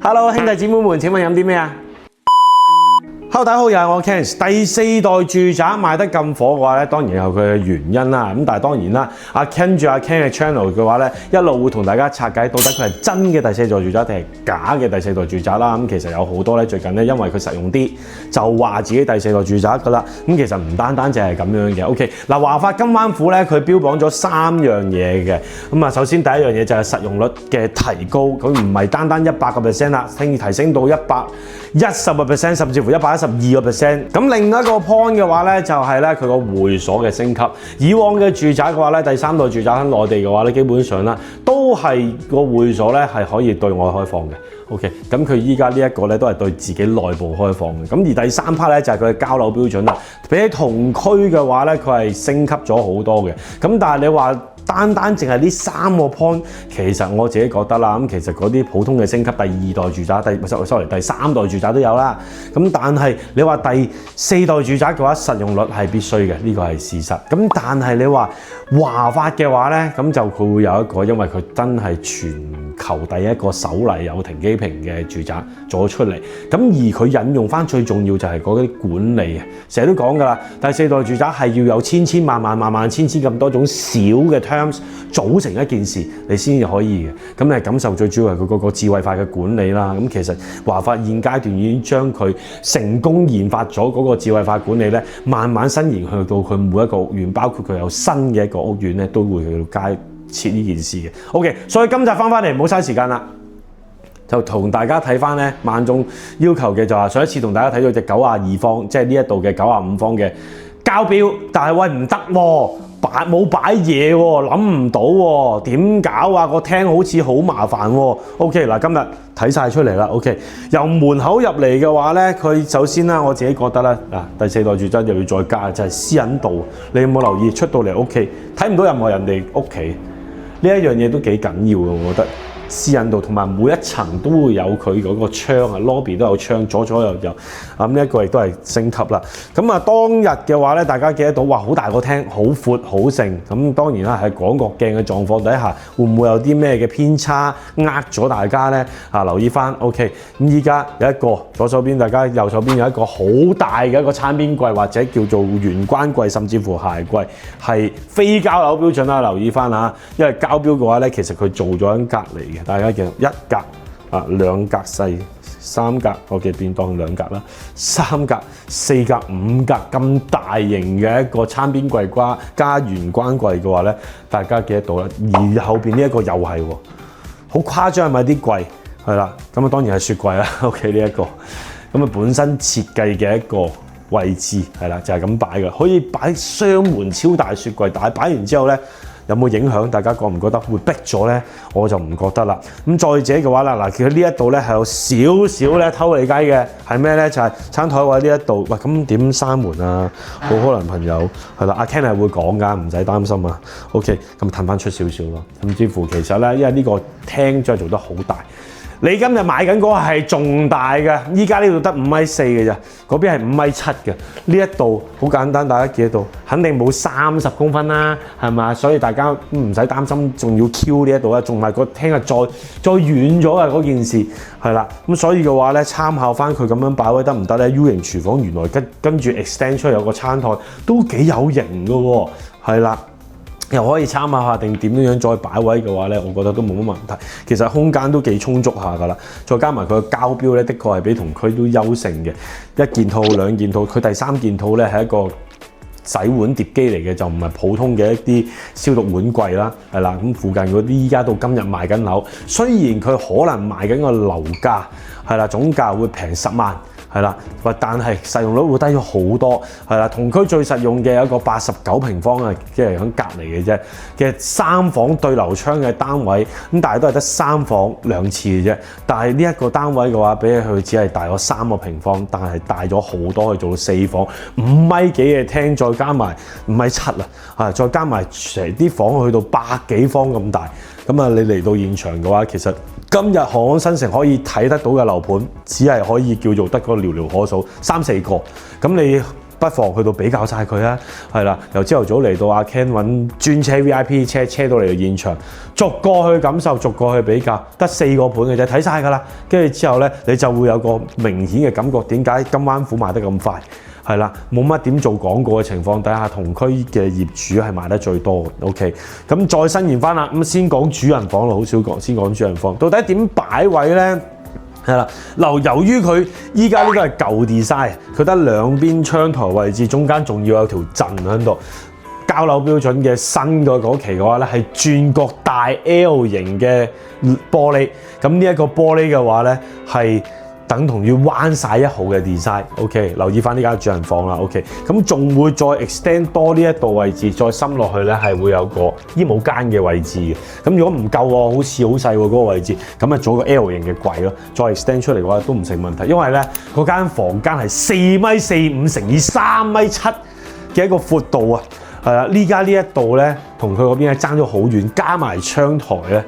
Hello， 兄弟姊妹們，請問飲啲咩啊？Hello， 大家好，又係我 Ken。第四代住宅賣得咁火嘅話咧，當然有佢嘅原因啦。咁但係當然啦，跟住阿 Ken 嘅 channel 嘅話咧，一路會同大家拆解到底佢係真嘅第四代住宅定係假嘅第四代住宅啦。咁其實有好多咧，最近咧因為佢實用啲，就話自己第四代住宅噶啦。咁其實唔單單淨係咁樣嘅。OK， 嗱，華發金灣府咧，佢標榜咗3樣嘢嘅。咁啊，首先第一樣嘢就係實用率嘅提高，佢唔係單單100% 啦，提升到110%，甚至乎112%。咁另一個 point 嘅話咧，就係咧佢個會所嘅升級。以往嘅住宅嘅話咧，第三代住宅喺內地嘅話咧，基本上咧都係個會所咧係可以對外開放嘅。OK， 咁佢依家呢一個咧都係對自己內部開放嘅。咁而第三 part 咧就係佢嘅交樓標準啦。比起同區嘅話咧，佢係升級咗好多嘅。咁但係你話單淨係呢3個 point， 其實我自己覺得啦，咁其實嗰啲普通嘅升級第2代住宅、第3代住宅都有啦。咁但係你話第4代住宅嘅話，實用率係必須嘅，呢個係事實。咁但係你話華發嘅話咧，咁就佢會有一個，因為佢真係全球第一個首例有停機坪嘅住宅做咗出嚟。咁而佢引用翻最重要就係嗰啲管理啊，成日都講㗎啦，第4代住宅係要有千萬咁多種小嘅組成一件事，你先至可以嘅。咁你感受最主要係佢嗰個智慧化嘅管理啦。咁其實華發現階段已經將佢成功研發咗嗰個智慧化管理咧，慢慢伸延去到佢每一個屋苑，包括佢有新嘅一個屋苑咧，都會去到街設呢件事嘅。OK， 所以今集翻嚟唔好嘥時間啦，就同大家睇翻咧萬眾要求嘅就係上一次同大家睇到隻92方，即係呢一度嘅95方嘅交標，但係喂唔得喎。冇擺嘢喎，諗唔到喎，點搞啊？個廳好似好麻煩喎。OK， 嗱，今日睇晒出嚟啦。OK， 由門口入嚟嘅話咧，佢首先啦，我自己覺得咧，第4代住宅又要再加，就係私隱度。你有冇留意出到嚟屋企睇唔到任何人哋屋企呢一樣嘢都幾緊要嘅，我覺得。私隱度同埋每一層都會有佢嗰個窗啊 ，lobby 都有窗，左右。咁呢一個亦都係升級啦。咁啊，當日嘅話咧，大家記得到哇，好大個廳，好闊，好盛。咁當然啦，喺廣角鏡嘅狀況底下，會唔會有啲咩嘅偏差呃咗大家咧？留意翻 OK。咁依家有一個左手邊，大家右手邊有一個好大嘅一個餐邊櫃，或者叫做玄關櫃，甚至乎鞋櫃，係非交樓標準啦。留意翻嚇，因為交標嘅話咧，其實佢做咗喺隔離嘅。大家記得1格2格細3格，我嘅便當2格啦，3格4格5格咁大型嘅一個餐邊櫃加玄關櫃嘅話咧，大家記得到啦。而後邊呢一個又係喎，好誇張係咪啲櫃係啦？咁啊當然係雪櫃啦。OK， 呢一個咁啊本身設計嘅一個位置係啦，就係咁擺嘅，可以擺雙門超大雪櫃，但係擺完之後咧，有冇影響？大家覺唔覺得會逼咗咧？我就唔覺得啦。咁再者嘅話啦，嗱，佢呢一度咧係有少少咧偷你雞嘅，係咩咧？就係餐台位呢一度。喂，咁點閂門啊？好可能朋友係啦，阿 Ken 係會講㗎，唔使擔心啊。OK， 咁褪翻出少少咯。甚至乎其實咧，因為呢個廳真係做得好大。你今日買緊嗰個係仲大嘅，依家呢度得5.4米嘅咋，嗰邊係5.7米嘅。呢一度好簡單，大家記得到，肯定冇30公分啦，係咪？所以大家唔使擔心，仲要 Q 呢一度啦，仲係個廳係再遠咗嘅嗰件事，係啦。咁所以嘅話咧，參考翻佢咁樣擺位得唔得咧 ？U 型廚房原來跟住 extend 出嚟有個餐台，都幾有型嘅喎，係啦。又可以參考下定點樣再擺位嘅話咧，我覺得都冇乜問題。其實空間都幾充足下㗎啦，再加埋佢嘅膠標咧，的確係比同區都優勝嘅。1件套2件套，佢第3件套咧係一個洗碗碟機嚟嘅，就唔係普通嘅一啲消毒碗櫃啦，係啦。咁附近嗰啲依家到今日賣緊樓，雖然佢可能賣緊個樓價係啦，總價會平10萬。係啦，但係實用率會低咗好多，係啦。同區最實用嘅有一個89平方啊，即係喺隔離嘅啫嘅3房對流窗嘅單位，咁但係都係得3房2廁嘅啫。但係呢一個單位嘅話，比起佢只係大咗3個平方，但係大咗好多，去做到4房5米幾嘅廳，再加埋5.7米啊，再加埋成啲房去到100幾方咁大。咁啊，你嚟到現場嘅話，其實今日航空新城可以睇得到嘅樓盤，只係可以叫做得個寥寥可數3、4個。咁你不妨去到比較晒佢啊，係啦，由朝頭早嚟到阿 Ken 揾專車 VIP 車到嚟現場，逐個去感受，逐個去比較，得4個盤嘅啫，睇晒㗎啦。跟住之後咧，你就會有個明顯嘅感覺，點解金灣府賣得咁快？係啦，冇乜點做廣告嘅情況底下，同區嘅業主係賣得最多嘅。OK， 咁再伸延翻啦，咁先講主人房咯，好少講，先講主人房，到底點擺位咧？係啦，由於佢依家呢個係舊 design， 佢得兩邊窗台位置，中間仲要有條陣喺度。交樓標準嘅新嘅嗰期嘅話咧，係轉角大 L 型嘅玻璃。咁呢一個玻璃嘅話咧，係等同於灣晒1號嘅 design。OK， 留意翻呢間主人房啦。OK， 咁仲會再 extend 多呢一度位置，再深落去咧係會有個衣帽間嘅位置嘅。咁如果唔夠喎，好似好細喎嗰個位置，咁啊做個 L 型嘅櫃咯，再 extend 出嚟嘅話都唔成問題，因為咧嗰間房間係4.45米乘以3.7米嘅一個闊度啊。係啦，呢家呢一度咧，同佢嗰邊咧爭咗好遠，加埋窗台咧，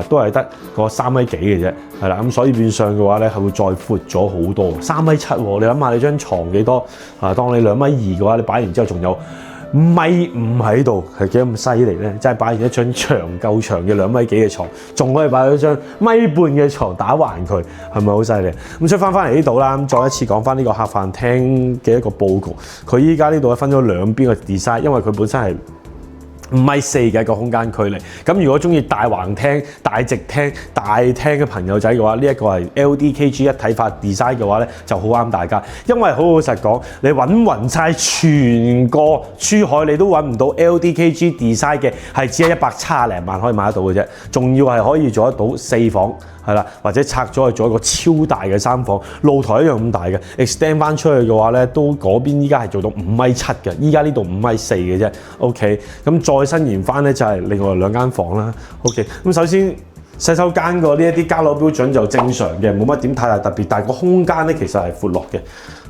都係得個3.米幾嘅啫，係啦，咁所以變相嘅話咧，係會再闊咗好多，3.7米喎，你諗下你張床幾多？當你2.2米嘅話，你擺完之後仲有1.5米喺度，係幾咁犀利咧？即係擺完一張長夠長嘅2.幾米嘅床，仲可以擺咗張1.5米嘅床打橫佢，係咪好犀利？咁所以翻嚟呢度啦，咁再一次講翻呢個客飯廳嘅一個佈局，佢依家呢度分咗兩邊嘅 design， 因為佢本身係5.4米嘅一個空間距離，咁如果中意大橫廳、大直廳、大廳嘅朋友仔嘅話，呢一個係 LDKG 一體化 design 嘅話咧，就好啱大家。因為好老實講，你揾勻晒全個珠海，你都揾唔到 LDKG design 嘅係只係170零萬可以買得到嘅啫，仲要係可以做得到4房。係啦，或者拆咗去做一個超大嘅3房，露台一樣咁大嘅 ，extend 翻出去嘅話咧，都嗰邊依家係做到5.7米嘅，依家呢度5.4米嘅啫。OK， 咁再伸延翻咧就係另外2間房啦。OK， 咁首先洗手間個呢一啲交樓標準就正常嘅，冇乜點太大特別，但係個空間咧其實係闊落嘅。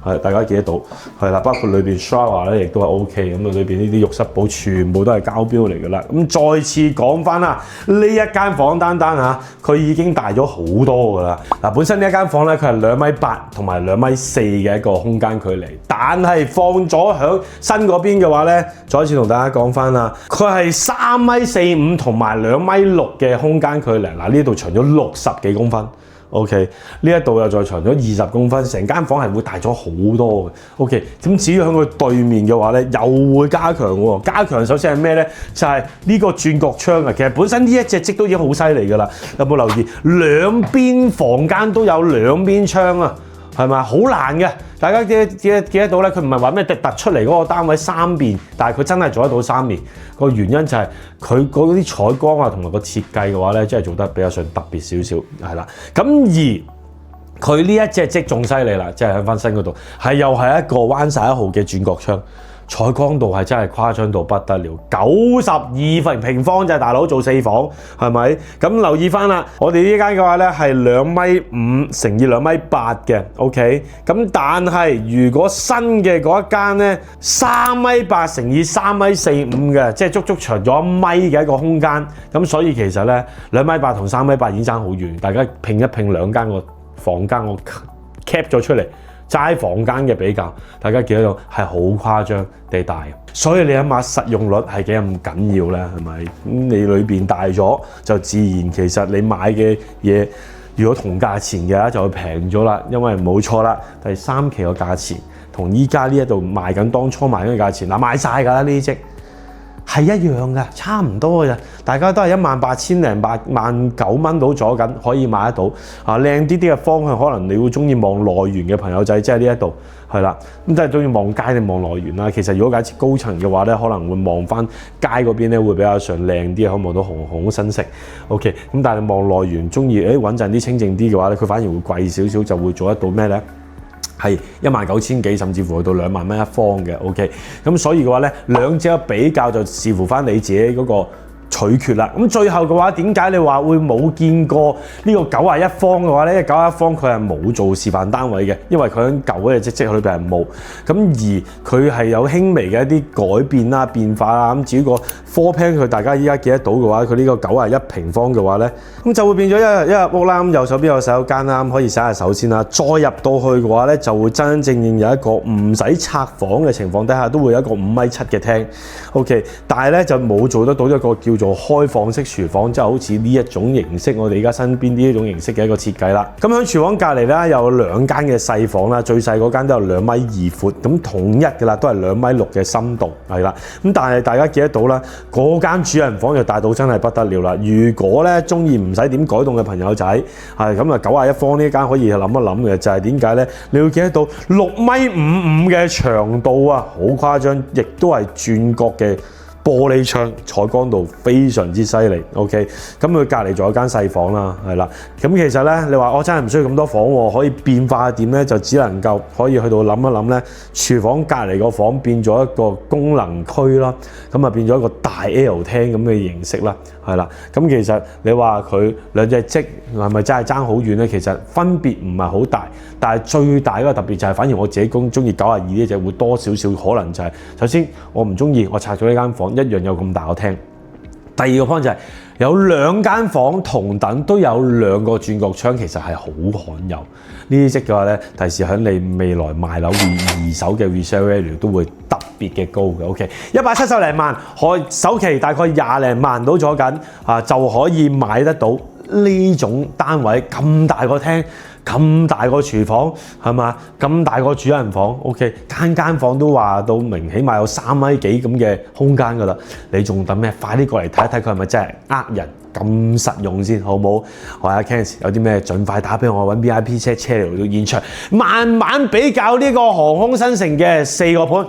係大家記得到，係啦，包括裏邊 shower 咧，亦都係 OK 咁啊。裏邊呢啲浴室寶全部都係膠標嚟㗎啦。咁再次講翻啦，呢一間房單嚇，佢已經大咗好多㗎啦。嗱，本身呢一間房咧，佢係2.8米同埋2.4米嘅一個空間距離，但係放咗響新嗰邊嘅話咧，再一次同大家講翻啦，佢係3.45米同埋2.6米嘅空間距離。嗱，呢度長咗60幾公分。OK， 呢一度又再長咗20公分，成間房係會大咗好多嘅。OK， 咁至於喺佢對面嘅話咧，又會加強喎。加強首先係咩咧？就係呢個轉角窗啊。其實本身呢一隻積都已經好犀利㗎啦。有冇留意兩邊房間都有兩邊窗啊？係咪好難嘅？大家記得到咧，佢唔係話咩突出嚟嗰個單位3邊，但係佢真係做得到3邊。個原因就係佢嗰啲採光啊，同埋個設計嘅話咧，真係做得比較上特別少少，係啦。咁而佢呢一隻積仲犀利啦，即係喺翻新嗰度，又係一個灣晒1號嘅轉角窗。採光度係真係誇張到不得了，92平方就係大佬做4房，係咪？咁留意翻啦，我哋呢間嘅話咧係2.5米乘以2.8米嘅 ，OK。咁但係如果新嘅嗰一間咧3.8米乘以3.45米嘅，即係足足長咗1米嘅一個空間。咁所以其實咧2.8米同3.8米已經爭好遠，大家拼一拼兩間個房間，我 cap 咗出嚟。齋房間嘅比較，大家見得到係好誇張地大，所以你諗下實用率係幾咁緊要咧？係咪？咁你裏邊大咗，就自然其實你買嘅嘢，如果同價錢嘅話就會平咗啦。因為冇錯啦，第3期個價錢同依家呢一度賣緊當初賣緊嘅價錢，嗱賣晒㗎啦呢啲積。係一樣嘅，差唔多嘅啫。大家都係18000零89000蚊到咗緊，可以買得到。靚啲嘅方向，可能你會中意望內園嘅朋友仔，即係呢一度係啦。咁即係中意望街定望內園啦。其實如果假設高層嘅話咧，可能會望翻街嗰邊咧，會比較上靚啲，可以望到紅新色。OK， 咁但係望內園中意穩陣啲、清靜啲嘅話咧，佢反而會貴少少，就會做得到咩咧？係19000幾，甚至乎去到2萬蚊一方嘅 ，OK。咁所以嘅話咧，兩者比較就視乎翻你自己嗰個取決啦。咁最後嘅話，點解你話會冇見過呢個91方嘅話咧？因為91方佢係冇做示範單位嘅，因為佢喺舊嘅積積裏邊係冇。咁而佢係有輕微嘅一啲改變啦、變化啦。咁至於個 floor plan 佢大家依家記得到嘅話，佢呢個91平方嘅話咧，咁就會變咗一入屋啦。咁右手邊有洗手間啦，咁可以洗下手先啦。再入到去嘅話咧，就會真真正正有一個唔使拆房嘅情況底下，都會有一個5.7米嘅廳。OK， 但係咧就冇做得到一個叫做開放式廚房，即係好似呢一種形式，我哋而家身邊呢一種形式嘅一個設計啦。咁喺廚房隔離咧有2間嘅細房啦，最細嗰間都有2.2米闊，咁統一嘅啦，都係2.6米嘅深度，係啦。咁但係大家記得到啦，嗰間主人房就大到真係不得了啦。如果咧中意唔使點改動嘅朋友仔，係咁啊91方呢間可以諗一諗嘅，就係點解咧？你會記得到6.55米嘅長度啊，好誇張，亦都係轉角嘅玻璃窗，採光度非常之犀利。OK， 咁佢隔離仲有間細房啦，係啦。咁其實咧，你話我真係唔需要咁多房喎，可以變化點咧，就只能夠可以去到諗一諗咧，廚房隔離個房變咗一個功能區啦，咁啊變咗一個大 L 廳咁嘅形式啦，係啦。咁其實你話佢兩隻積係咪真係爭好遠咧？其實分別唔係好大，但係最大嗰個特別就係，反而我自己中意92呢隻會多少少可能就係，首先我唔中意我拆咗呢間房。一樣有咁大個廳。第二個 point 就係有2間房同等都有2個轉角窗，其實係好罕有。呢啲積嘅話咧，第時喺你未來賣樓二手嘅 resale value 都會特別嘅高嘅。OK， 170零萬，首期大概20零萬到咗緊啊，就可以買得到呢種單位，咁大個廳。咁大個廚房係嘛？咁大個主人房 ，OK， 間房都話到明，起碼有3米幾咁嘅空間㗎啦。你仲等咩？快啲過嚟睇一睇佢係咪真係呃人咁實用先，好唔好？我係阿 Ken， 有啲咩盡快打俾我，揾 VIP 車嚟到現場，慢慢比較呢個航空新城嘅4個盤。